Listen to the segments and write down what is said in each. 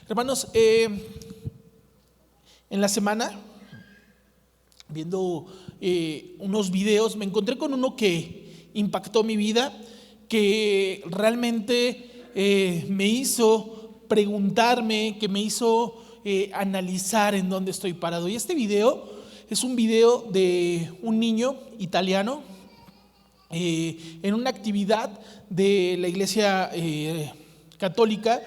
Hermanos, en la semana, viendo unos videos, me encontré con uno que impactó mi vida, que realmente me hizo preguntarme, que me hizo analizar en dónde estoy parado. Y este video es un video de un niño italiano en una actividad de la iglesia católica,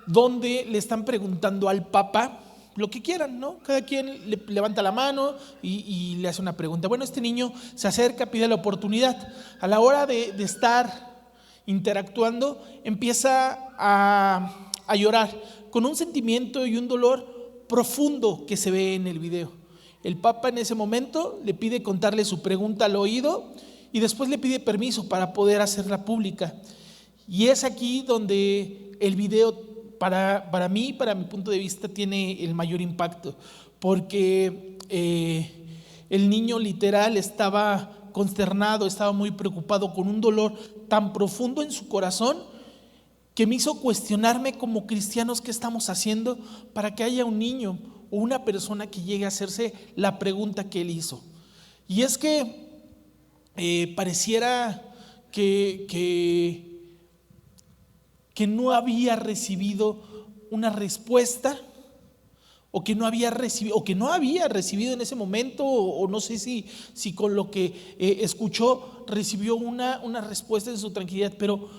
donde le están preguntando al Papa lo que quieran, ¿no? Cada quien le levanta la mano y le hace una pregunta. Bueno, este niño se acerca, pide la oportunidad. A la hora de estar interactuando, empieza a llorar con un sentimiento y un dolor profundo que se ve en el video. El Papa en ese momento le pide contarle su pregunta al oído y después le pide permiso para poder hacerla pública. Y es aquí donde el video para mí, para mi punto de vista, tiene el mayor impacto, porque el niño literal estaba consternado, estaba muy preocupado, con un dolor tan profundo en su corazón que me hizo cuestionarme como cristianos qué estamos haciendo para que haya un niño o una persona que llegue a hacerse la pregunta que él hizo. Y es que pareciera que no había recibido una respuesta, o que no había recibido en ese momento, o no sé si con lo que escuchó recibió una respuesta en su tranquilidad. Pero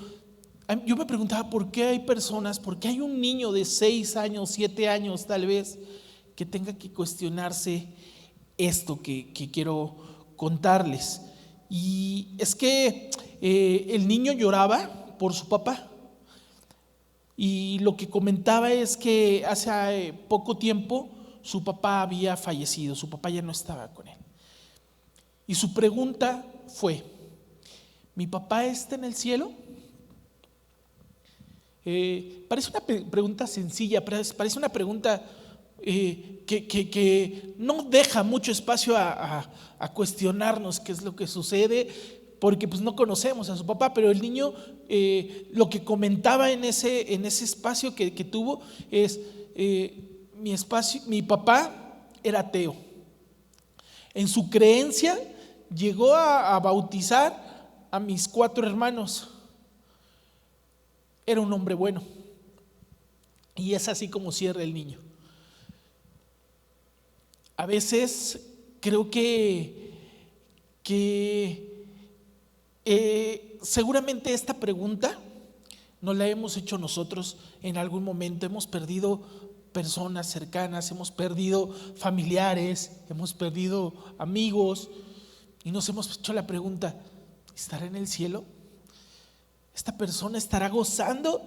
yo me preguntaba por qué hay un niño de 6 años, 7 años tal vez, que tenga que cuestionarse esto que quiero contarles. Y es que el niño lloraba por su papá. Y lo que comentaba es que hace poco tiempo su papá había fallecido, su papá ya no estaba con él. Y su pregunta fue: ¿mi papá está en el cielo? Parece una pregunta sencilla, parece una pregunta que no deja mucho espacio a cuestionarnos qué es lo que sucede, porque pues no conocemos a su papá. Pero el niño lo que comentaba en ese espacio que tuvo es: mi papá era ateo. En su creencia llegó a bautizar a mis 4 hermanos. Era un hombre bueno. Y es así como cierra el niño. A veces creo que seguramente esta pregunta nos la hemos hecho nosotros en algún momento. Hemos perdido personas cercanas, hemos perdido familiares, hemos perdido amigos, y nos hemos hecho la pregunta: ¿estará en el cielo? ¿Esta persona estará gozando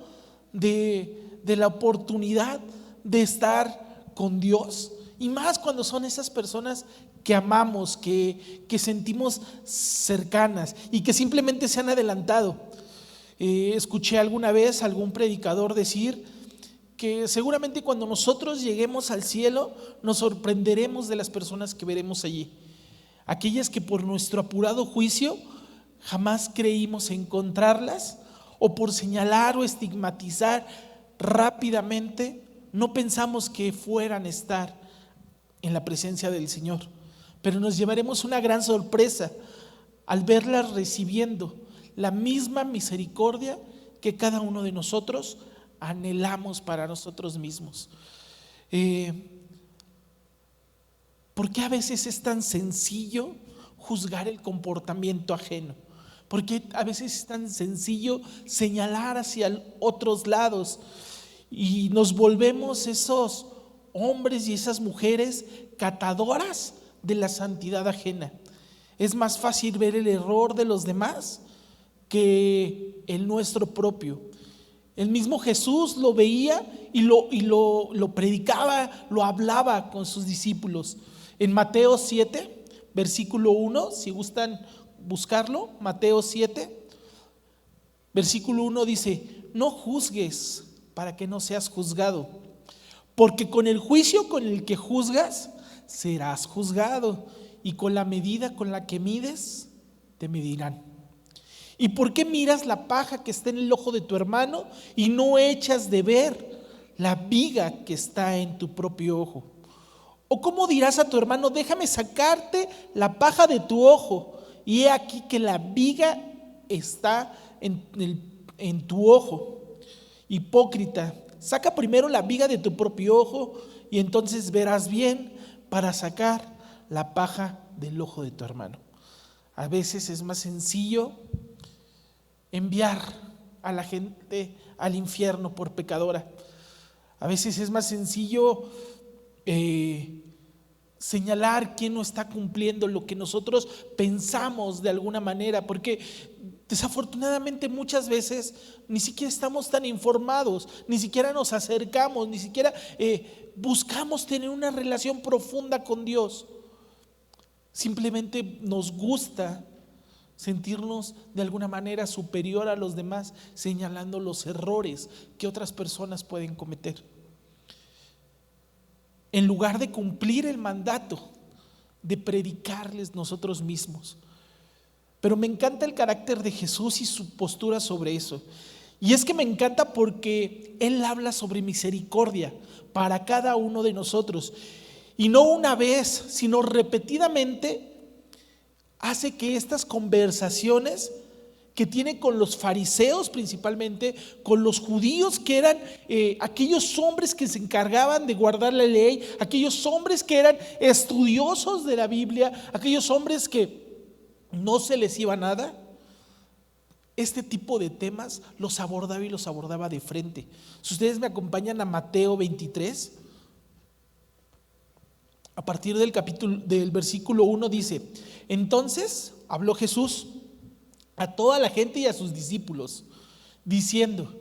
de la oportunidad de estar con Dios? Y más cuando son esas personas que amamos, que sentimos cercanas y que simplemente se han adelantado. Escuché alguna vez a algún predicador decir que seguramente cuando nosotros lleguemos al cielo nos sorprenderemos de las personas que veremos allí, aquellas que por nuestro apurado juicio jamás creímos encontrarlas, o por señalar o estigmatizar rápidamente no pensamos que fueran a estar en la presencia del Señor. Pero nos llevaremos una gran sorpresa al verlas recibiendo la misma misericordia que cada uno de nosotros anhelamos para nosotros mismos. ¿Por qué a veces es tan sencillo juzgar el comportamiento ajeno? ¿Por qué a veces es tan sencillo señalar hacia otros lados y nos volvemos esos hombres y esas mujeres catadoras de la santidad ajena? Es más fácil ver el error de los demás que el nuestro propio. El mismo Jesús lo veía y lo predicaba, lo hablaba con sus discípulos. En Mateo 7, versículo 1, si gustan buscarlo, Mateo 7, versículo 1 dice: no juzgues para que no seas juzgado, porque con el juicio con el que juzgas serás juzgado, y con la medida con la que mides te medirán. ¿Y por qué miras la paja que está en el ojo de tu hermano y no echas de ver la viga que está en tu propio ojo? ¿O cómo dirás a tu hermano, déjame sacarte la paja de tu ojo, y he aquí que la viga está en tu ojo? Hipócrita, saca primero la viga de tu propio ojo, y entonces verás bien para sacar la paja del ojo de tu hermano. A veces es más sencillo enviar a la gente al infierno por pecadora. A veces es más sencillo señalar quién no está cumpliendo lo que nosotros pensamos de alguna manera, porque desafortunadamente muchas veces ni siquiera estamos tan informados, ni siquiera nos acercamos, ni siquiera buscamos tener una relación profunda con Dios. Simplemente nos gusta sentirnos de alguna manera superior a los demás, señalando los errores que otras personas pueden cometer, en lugar de cumplir el mandato de predicarles nosotros mismos. Pero me encanta el carácter de Jesús y su postura sobre eso. Y es que me encanta porque Él habla sobre misericordia para cada uno de nosotros. Y no una vez, sino repetidamente hace que estas conversaciones que tiene con los fariseos, principalmente con los judíos, que eran aquellos hombres que se encargaban de guardar la ley, aquellos hombres que eran estudiosos de la Biblia, aquellos hombres que no se les iba nada, este tipo de temas los abordaba y los abordaba de frente. Si ustedes me acompañan a Mateo 23, a partir del versículo 1 dice: entonces habló Jesús a toda la gente y a sus discípulos, diciendo: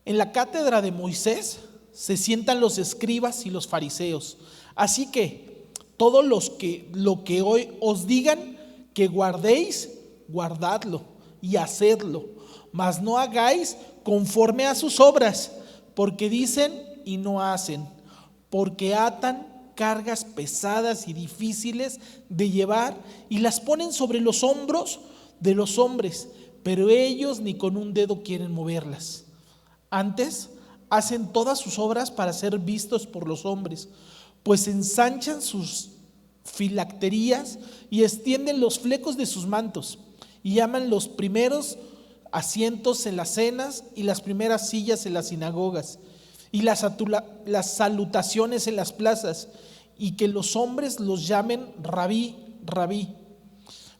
en la cátedra de Moisés se sientan los escribas y los fariseos. Así que todo lo que hoy os digan que guardéis, guardadlo y hacedlo, mas no hagáis conforme a sus obras, porque dicen y no hacen, porque atan cargas pesadas y difíciles de llevar y las ponen sobre los hombros de los hombres, pero ellos ni con un dedo quieren moverlas. Antes hacen todas sus obras para ser vistos por los hombres, pues ensanchan sus filacterías y extienden los flecos de sus mantos, y llaman los primeros asientos en las cenas y las primeras sillas en las sinagogas y las salutaciones en las plazas, y que los hombres los llamen rabí, rabí.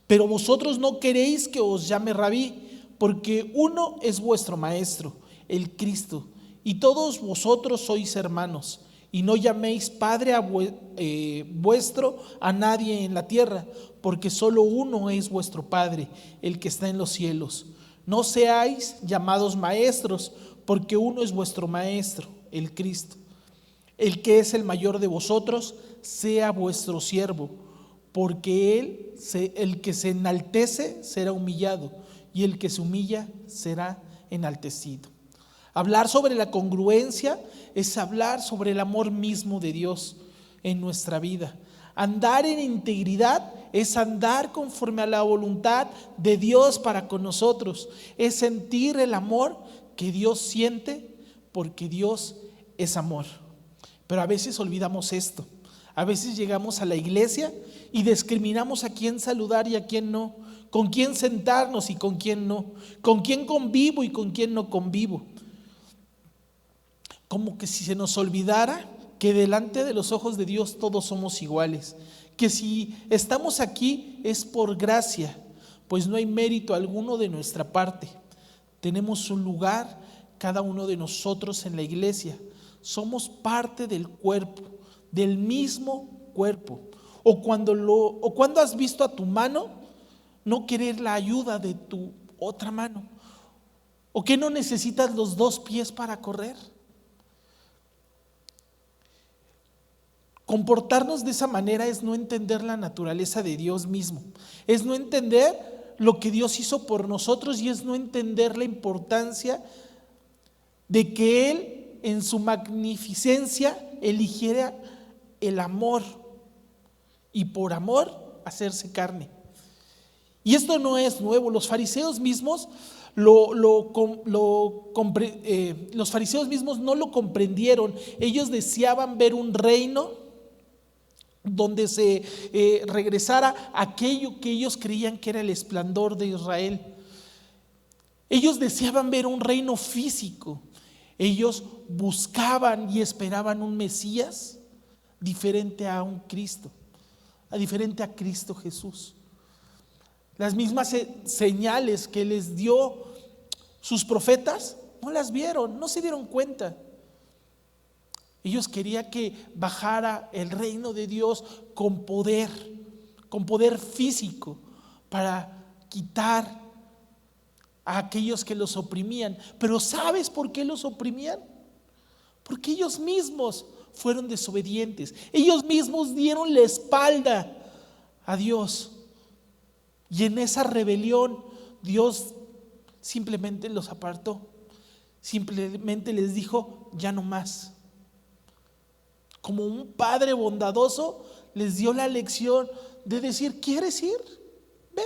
Pero vosotros no queréis que os llame rabí, porque uno es vuestro maestro, el Cristo, y todos vosotros sois hermanos. Y no llaméis Padre vuestro a nadie en la tierra, porque solo uno es vuestro Padre, el que está en los cielos. No seáis llamados maestros, porque uno es vuestro maestro, el Cristo. El que es el mayor de vosotros sea vuestro siervo, porque el que se enaltece será humillado, y el que se humilla será enaltecido. Hablar sobre la congruencia es hablar sobre el amor mismo de Dios en nuestra vida. Andar en integridad es andar conforme a la voluntad de Dios para con nosotros. Es sentir el amor que Dios siente, porque Dios es amor. Pero a veces olvidamos esto. A veces llegamos a la iglesia y discriminamos a quién saludar y a quién no, con quién sentarnos y con quién no, con quién convivo y con quién no convivo. Como que si se nos olvidara que delante de los ojos de Dios todos somos iguales, que si estamos aquí es por gracia, pues no hay mérito alguno de nuestra parte. Tenemos un lugar cada uno de nosotros en la iglesia, somos parte del cuerpo, del mismo cuerpo. O cuando has visto a tu mano no querer la ayuda de tu otra mano, o que no necesitas los dos pies para correr. Comportarnos de esa manera es no entender la naturaleza de Dios mismo, es no entender lo que Dios hizo por nosotros, y es no entender la importancia de que Él en su magnificencia eligiera el amor, y por amor hacerse carne. Y esto no es nuevo. Los fariseos mismos Los fariseos mismos no lo comprendieron. Ellos deseaban ver un reino donde se regresara aquello que ellos creían que era el esplendor de Israel. Ellos deseaban ver un reino físico. Ellos buscaban y esperaban un Mesías diferente a un Cristo, diferente a Cristo Jesús. Las mismas señales que les dio sus profetas, no las vieron, no se dieron cuenta. Ellos querían que bajara el reino de Dios con poder físico, para quitar a aquellos que los oprimían. Pero ¿sabes por qué los oprimían? Porque ellos mismos fueron desobedientes. Ellos mismos dieron la espalda a Dios. Y en esa rebelión Dios simplemente los apartó. Simplemente les dijo, ya no más. Como un padre bondadoso les dio la lección de decir, ¿quieres ir? Ve.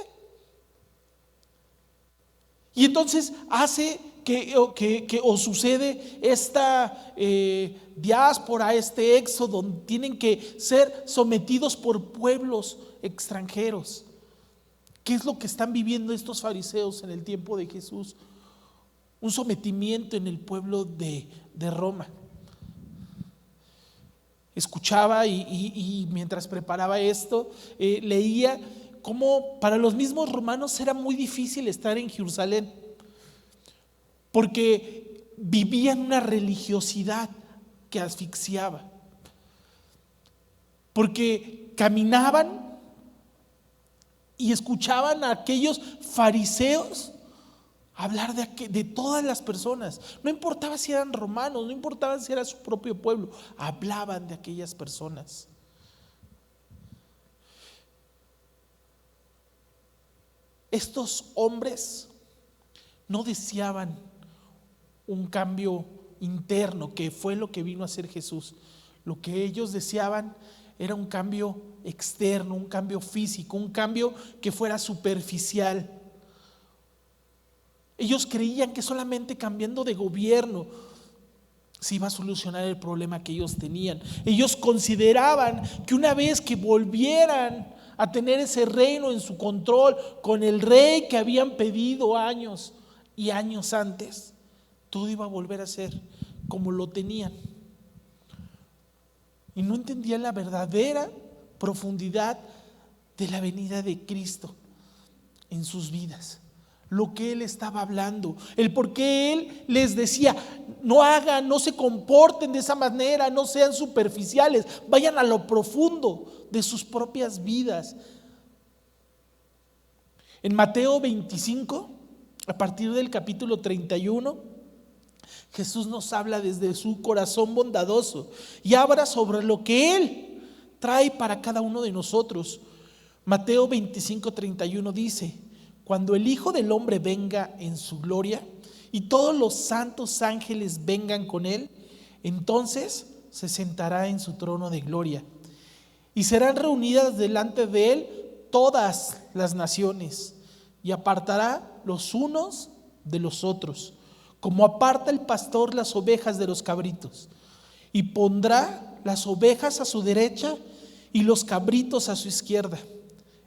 Y entonces hace o sucede esta diáspora, este éxodo, donde tienen que ser sometidos por pueblos extranjeros. ¿Qué es lo que están viviendo estos fariseos en el tiempo de Jesús? Un sometimiento en el pueblo de Roma. Escuchaba y mientras preparaba esto, leía cómo para los mismos romanos era muy difícil estar en Jerusalén, porque vivían una religiosidad que asfixiaba, porque caminaban y escuchaban a aquellos fariseos hablar de todas las personas. No importaba si eran romanos, no importaba si era su propio pueblo, hablaban de aquellas personas. Estos hombres no deseaban un cambio interno, que fue lo que vino a hacer Jesús. Lo que ellos deseaban era un cambio externo, un cambio físico, un cambio que fuera superficial. Ellos creían que solamente cambiando de gobierno se iba a solucionar el problema que ellos tenían. Ellos consideraban que una vez que volvieran a tener ese reino en su control, con el rey que habían pedido años y años antes, todo iba a volver a ser como lo tenían. Y no entendían la verdadera profundidad de la venida de Cristo en sus vidas. Lo que Él estaba hablando, el por qué Él les decía, no hagan, no se comporten de esa manera, no sean superficiales, vayan a lo profundo de sus propias vidas. En Mateo 25, a partir del capítulo 31, Jesús nos habla desde su corazón bondadoso y habla sobre lo que Él trae para cada uno de nosotros. Mateo 25, 31 dice: cuando el Hijo del Hombre venga en su gloria y todos los santos ángeles vengan con Él, entonces se sentará en su trono de gloria y serán reunidas delante de Él todas las naciones y apartará los unos de los otros, como aparta el pastor las ovejas de los cabritos, y pondrá las ovejas a su derecha y los cabritos a su izquierda.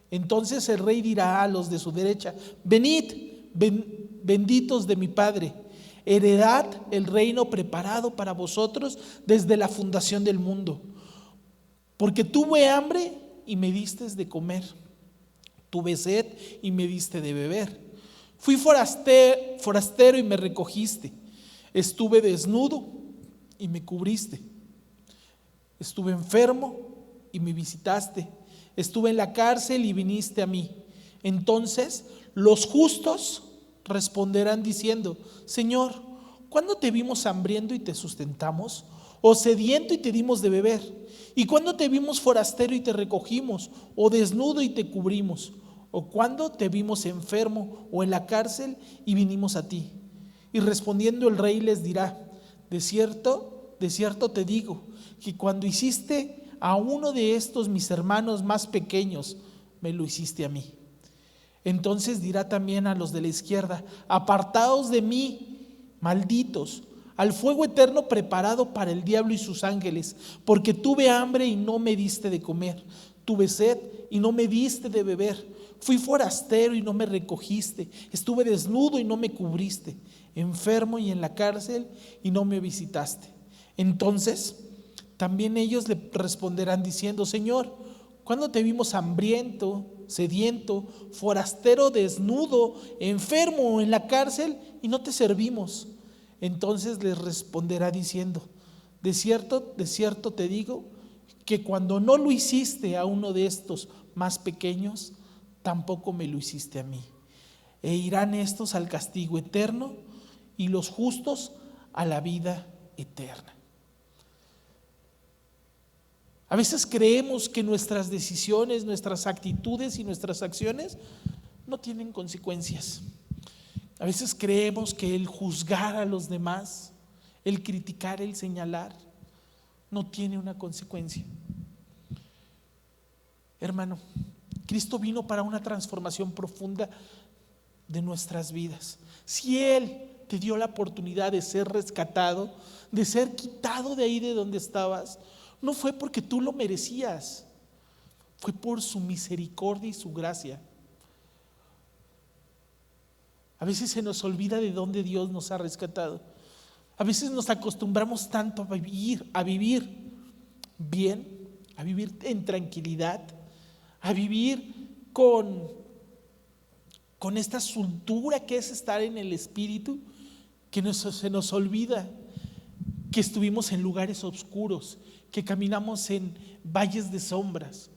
Entonces el rey dirá a los de su derecha: venid, benditos de mi Padre, heredad el reino preparado para vosotros desde la fundación del mundo. Porque tuve hambre y me distes de comer, tuve sed y me diste de beber, fui forastero y me recogiste, estuve desnudo y me cubriste, estuve enfermo y me visitaste, estuve en la cárcel y viniste a mí. Entonces los justos responderán diciendo: Señor, ¿cuándo te vimos hambriento y te sustentamos? ¿O sediento y te dimos de beber? ¿Y cuándo te vimos forastero y te recogimos? ¿O desnudo y te cubrimos? ¿O cuándo te vimos enfermo o en la cárcel y vinimos a ti? Y respondiendo el rey les dirá: de cierto te digo, que cuando hiciste a uno de estos mis hermanos más pequeños, me lo hiciste a mí. Entonces dirá también a los de la izquierda: apartaos de mí, malditos, al fuego eterno preparado para el diablo y sus ángeles, porque tuve hambre y no me diste de comer, tuve sed y no me diste de beber, fui forastero y no me recogiste, estuve desnudo y no me cubriste, enfermo y en la cárcel y no me visitaste. Entonces también ellos le responderán diciendo: Señor, ¿cuándo te vimos hambriento, sediento, forastero, desnudo, enfermo o en la cárcel y no te servimos? Entonces les responderá diciendo: de cierto te digo, que cuando no lo hiciste a uno de estos más pequeños, tampoco me lo hiciste a mí. E irán estos al castigo eterno y los justos a la vida eterna. A veces creemos que nuestras decisiones, nuestras actitudes y nuestras acciones no tienen consecuencias. A veces creemos que el juzgar a los demás, el criticar, el señalar, no tiene una consecuencia. Hermano, Cristo vino para una transformación profunda de nuestras vidas. Si Él te dio la oportunidad de ser rescatado, de ser quitado de ahí de donde estabas, no fue porque tú lo merecías, fue por su misericordia y su gracia. A veces se nos olvida de dónde Dios nos ha rescatado. A veces nos acostumbramos tanto a vivir bien, a vivir en tranquilidad, a vivir con esta soltura que es estar en el Espíritu, que se nos olvida que estuvimos en lugares oscuros, que caminamos en valles de sombras,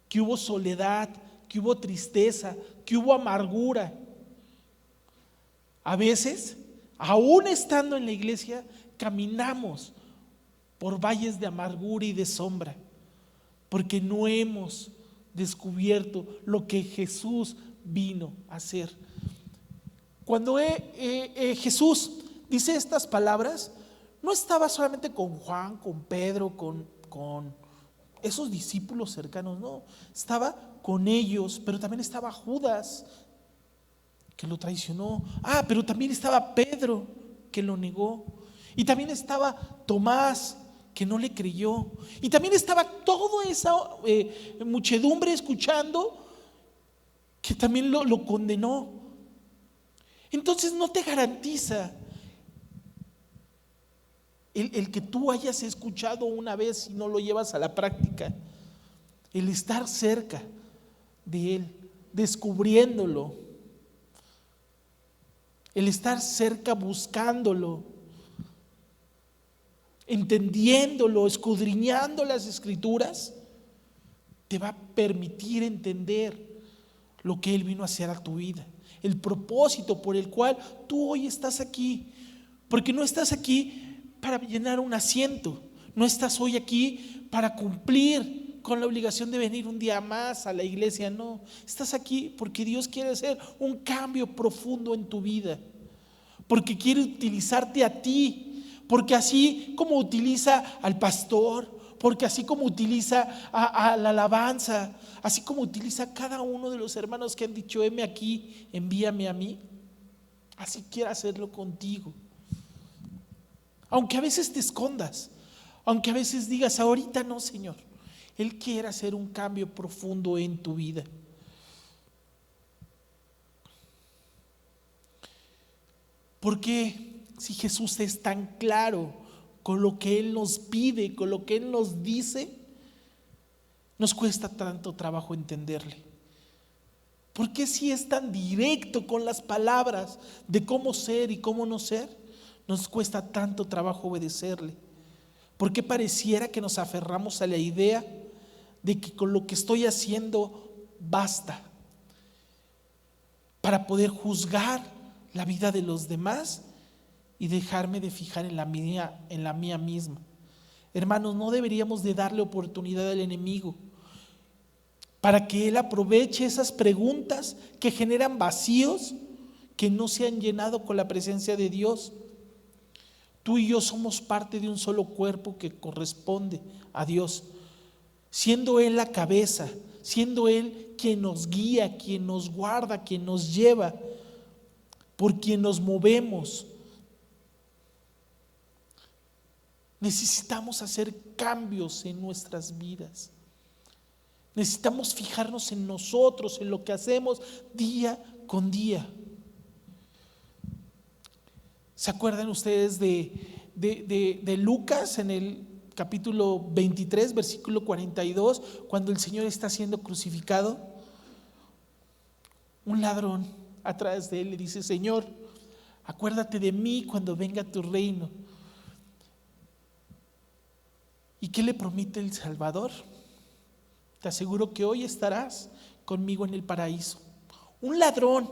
que hubo soledad, que hubo tristeza, que hubo amargura. A veces, aún estando en la iglesia, caminamos por valles de amargura y de sombra, porque no hemos descubierto lo que Jesús vino a hacer. Cuando Jesús dice estas palabras, no estaba solamente con Juan, con Pedro, con esos discípulos cercanos, no, estaba con ellos, pero también estaba Judas, que lo traicionó. Pero también estaba Pedro, que lo negó. Y también estaba Tomás, que no le creyó. Y también estaba toda esa muchedumbre escuchando, que también lo condenó. Entonces no te garantiza el que tú hayas escuchado una vez y no lo llevas a la práctica, el estar cerca de Él, descubriéndolo, el estar cerca buscándolo, entendiéndolo, escudriñando las Escrituras, te va a permitir entender lo que Él vino a hacer a tu vida, el propósito por el cual tú hoy estás aquí. Porque no estás aquí para llenar un asiento, no estás hoy aquí para cumplir con la obligación de venir un día más a la iglesia, no, estás aquí porque Dios quiere hacer un cambio profundo en tu vida, porque quiere utilizarte a ti, porque así como utiliza al pastor, porque así como utiliza a la alabanza, así como utiliza a cada uno de los hermanos que han dicho: heme aquí, envíame a mí, así quiere hacerlo contigo. Aunque a veces te escondas, aunque a veces digas: ahorita no, Señor, Él quiere hacer un cambio profundo en tu vida. Porque si Jesús es tan claro con lo que Él nos pide, con lo que Él nos dice, nos cuesta tanto trabajo entenderle? ¿Por qué si es tan directo con las palabras de cómo ser y cómo no ser, nos cuesta tanto trabajo obedecerle? ¿Por qué pareciera que nos aferramos a la idea de que con lo que estoy haciendo basta para poder juzgar la vida de los demás y dejarme de fijar en la mía misma? Hermanos, no deberíamos de darle oportunidad al enemigo para que él aproveche esas preguntas que generan vacíos que no se han llenado con la presencia de Dios. Tú y yo somos parte de un solo cuerpo que corresponde a Dios. siendo Él la cabeza, siendo Él quien nos guía, quien nos guarda, quien nos lleva, por quien nos movemos. Necesitamos hacer cambios en nuestras vidas. Necesitamos fijarnos en nosotros, en lo que hacemos día con día. ¿Se acuerdan ustedes de Lucas en el capítulo 23, versículo 42, cuando el Señor está siendo crucificado? Un ladrón atrás de él le dice: Señor, acuérdate de mí cuando venga tu reino. ¿Y qué le promete el Salvador? Te aseguro que hoy estarás conmigo en el paraíso. Un ladrón,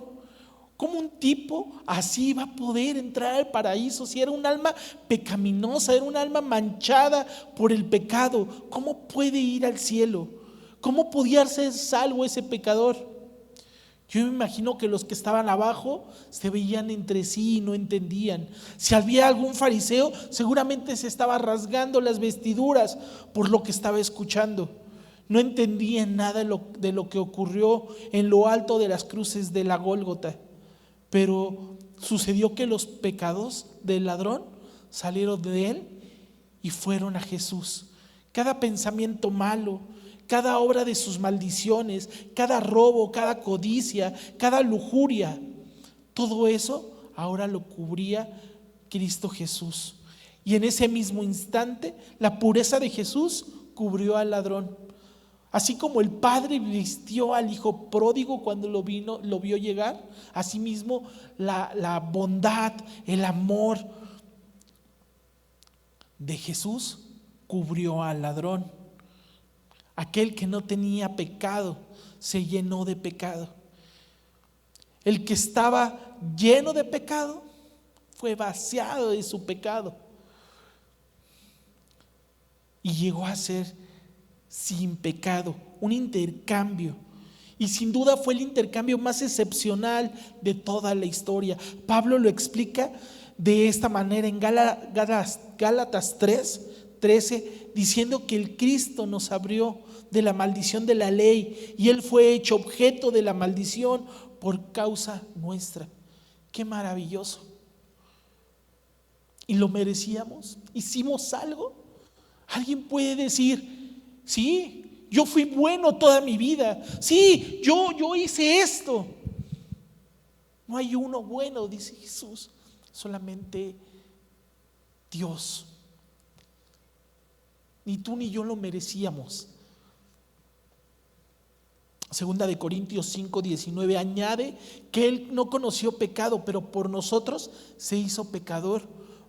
¿cómo un tipo así va a poder entrar al paraíso si era un alma pecaminosa, era un alma manchada por el pecado? ¿Cómo puede ir al cielo? ¿Cómo podía ser salvo ese pecador? Yo me imagino que los que estaban abajo se veían entre sí y no entendían. Si había algún fariseo, seguramente se estaba rasgando las vestiduras por lo que estaba escuchando. No entendían nada de lo que ocurrió en lo alto de las cruces de la Gólgota. Pero sucedió que los pecados del ladrón salieron de él y fueron a Jesús. Cada pensamiento malo, cada obra de sus maldiciones, cada robo, cada codicia, cada lujuria, todo eso ahora lo cubría Cristo Jesús. Y en ese mismo instante, la pureza de Jesús cubrió al ladrón. Así como el padre vistió al hijo pródigo cuando lo vio llegar, asimismo la bondad, el amor de Jesús cubrió al ladrón. Aquel que no tenía pecado se llenó de pecado. El que estaba lleno de pecado fue vaciado de su pecado y llegó a ser sin pecado, un intercambio. Y sin duda fue el intercambio más excepcional de toda la historia. Pablo lo explica de esta manera en Gálatas 3:13, diciendo que el Cristo nos abrió de la maldición de la ley y Él fue hecho objeto de la maldición por causa nuestra. Qué maravilloso. ¿Y lo merecíamos? ¿Hicimos algo? Alguien puede decir: sí, yo fui bueno toda mi vida. Sí, yo hice esto. No hay uno bueno, dice Jesús, solamente Dios. Ni tú ni yo lo merecíamos. Segunda de Corintios 5:19 añade que Él no conoció pecado, pero por nosotros se hizo pecador,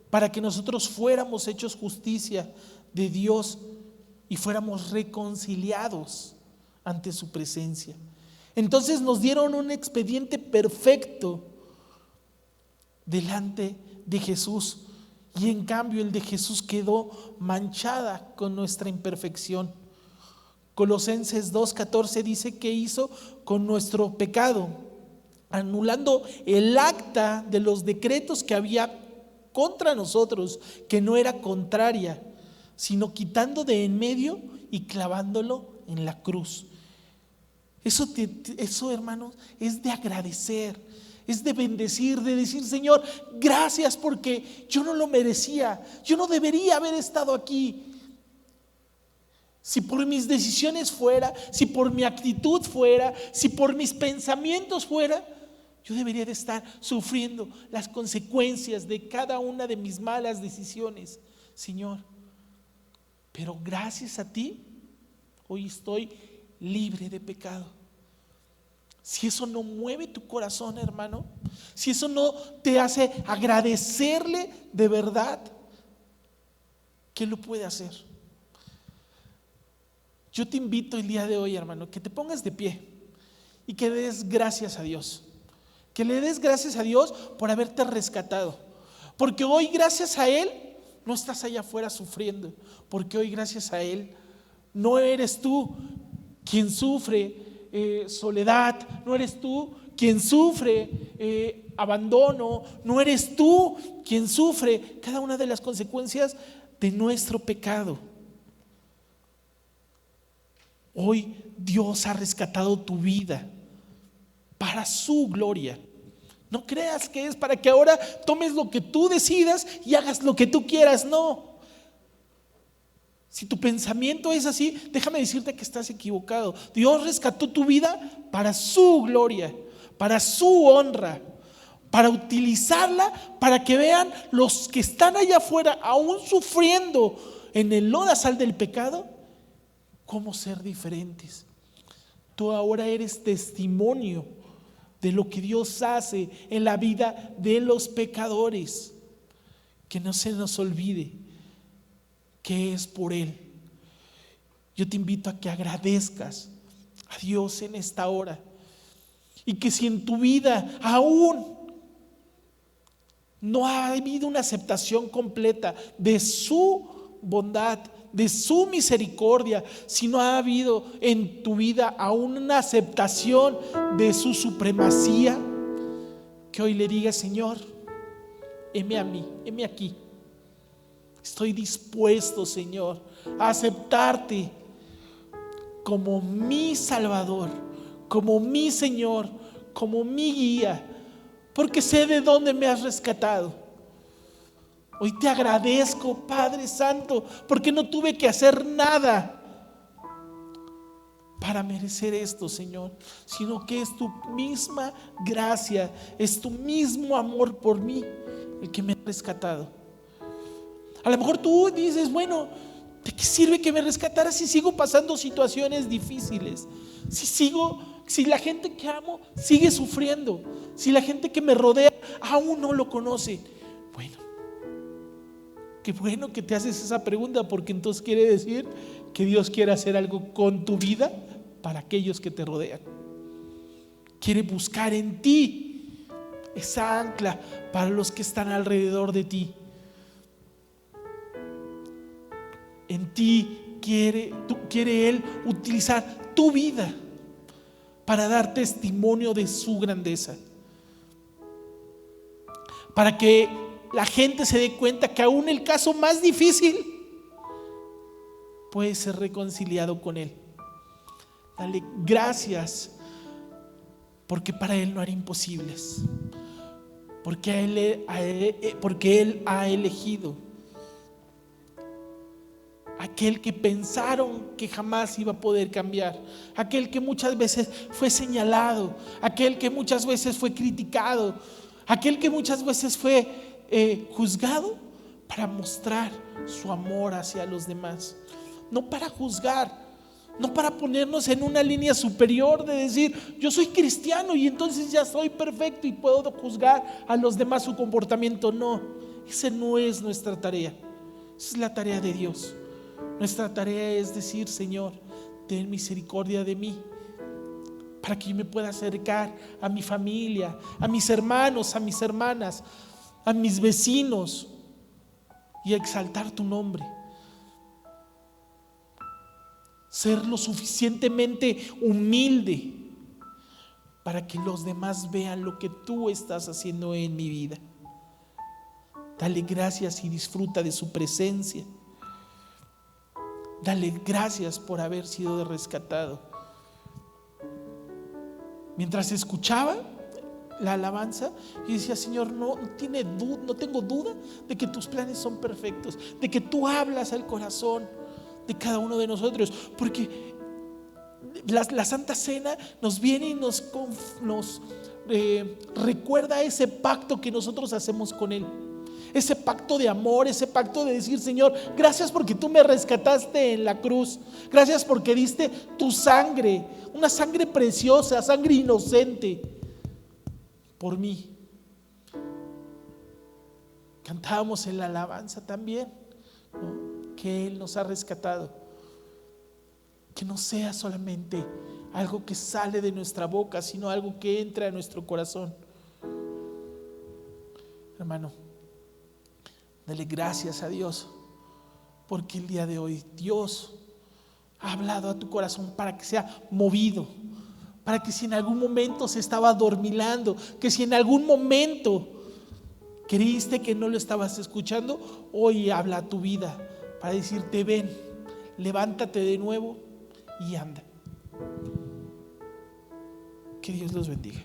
para que nosotros fuéramos hechos justicia de Dios y fuéramos reconciliados ante su presencia. Entonces nos dieron un expediente perfecto delante de Jesús, y en cambio el de Jesús quedó manchada con nuestra imperfección. Colosenses 2:14 dice que hizo con nuestro pecado, anulando el acta de los decretos que había contra nosotros, que no era contraria, sino quitando de en medio y clavándolo en la cruz. Eso, hermanos, es de agradecer, es de bendecir, de decir: Señor, gracias, porque yo no lo merecía, yo no debería haber estado aquí. Si por mis decisiones fuera, si por mi actitud fuera, si por mis pensamientos fuera, yo debería de estar sufriendo las consecuencias de cada una de mis malas decisiones, Señor. Pero gracias a ti, hoy estoy libre de pecado. Si eso no mueve tu corazón, hermano, si eso no te hace agradecerle de verdad, ¿qué lo puede hacer? Yo te invito el día de hoy, hermano, que te pongas de pie y que des gracias a Dios. Que le des gracias a Dios por haberte rescatado. Porque hoy, gracias a Él, no estás allá afuera sufriendo. Porque hoy, gracias a Él, no eres tú quien sufre soledad, no eres tú quien sufre abandono, no eres tú quien sufre cada una de las consecuencias de nuestro pecado. Hoy Dios ha rescatado tu vida para su gloria. No creas que es para que ahora tomes lo que tú decidas y hagas lo que tú quieras. No. Si tu pensamiento es así, déjame decirte que estás equivocado. Dios rescató tu vida para su gloria, para su honra, para utilizarla para que vean los que están allá afuera, aún sufriendo en el lodazal del pecado, cómo ser diferentes. Tú ahora eres testimonio de lo que Dios hace en la vida de los pecadores. Que no se nos olvide que es por Él. Yo te invito a que agradezcas a Dios en esta hora, y que si en tu vida aún no ha habido una aceptación completa de su bondad, de su misericordia, si no ha habido en tu vida aún una aceptación de su supremacía, que hoy le digas: Señor, heme a mí, heme aquí. Estoy dispuesto, Señor, a aceptarte como mi Salvador, como mi Señor, como mi guía, porque sé de dónde me has rescatado. Hoy te agradezco, Padre Santo, porque no tuve que hacer nada para merecer esto, Señor, sino que es tu misma gracia, es tu mismo amor por mí el que me ha rescatado. A lo mejor tú dices: bueno, ¿de qué sirve que me rescatara si sigo pasando situaciones difíciles? Si la gente que amo sigue sufriendo, si la gente que me rodea aún no lo conoce. Bueno, qué bueno que te haces esa pregunta, porque entonces quiere decir que Dios quiere hacer algo con tu vida para aquellos que te rodean. Quiere buscar en ti esa ancla para los que están alrededor de ti. En ti quiere Él utilizar tu vida para dar testimonio de su grandeza, para que la gente se dé cuenta que aún el caso más difícil puede ser reconciliado con Él. Dale gracias, porque para Él no hará imposibles, porque Él ha elegido aquel que pensaron que jamás iba a poder cambiar, aquel que muchas veces fue señalado, aquel que muchas veces fue criticado, aquel que muchas veces fue juzgado, para mostrar su amor hacia los demás. No para juzgar, no para ponernos en una línea superior de decir: yo soy cristiano y entonces ya soy perfecto y puedo juzgar a los demás su comportamiento. No, esa no es nuestra tarea. Esa es la tarea de Dios. Nuestra tarea es decir: Señor, ten misericordia de mí, para que yo me pueda acercar a mi familia, a mis hermanos, a mis hermanas, a mis vecinos, y a exaltar tu nombre. Ser lo suficientemente humilde para que los demás vean lo que tú estás haciendo en mi vida. Dale gracias y disfruta de su presencia. Dale gracias por haber sido rescatado. Mientras escuchaba la alabanza, yo decía: Señor, no tengo duda de que tus planes son perfectos, de que tú hablas al corazón de cada uno de nosotros, porque la Santa Cena nos viene y nos recuerda ese pacto que nosotros hacemos con Él. Ese pacto de amor, ese pacto de decir: Señor, gracias porque tú me rescataste en la cruz. Gracias porque diste tu sangre, una sangre preciosa, sangre inocente, por mí. Cantábamos en la alabanza también, ¿no?, que Él nos ha rescatado. Que no sea solamente algo que sale de nuestra boca, sino algo que entra a nuestro corazón. Hermano, dale gracias a Dios, porque el día de hoy Dios ha hablado a tu corazón para que sea movido, para que si en algún momento se estaba adormilando, que si en algún momento creíste que no lo estabas escuchando, hoy habla a tu vida para decirte: ven, levántate de nuevo y anda. Que Dios los bendiga.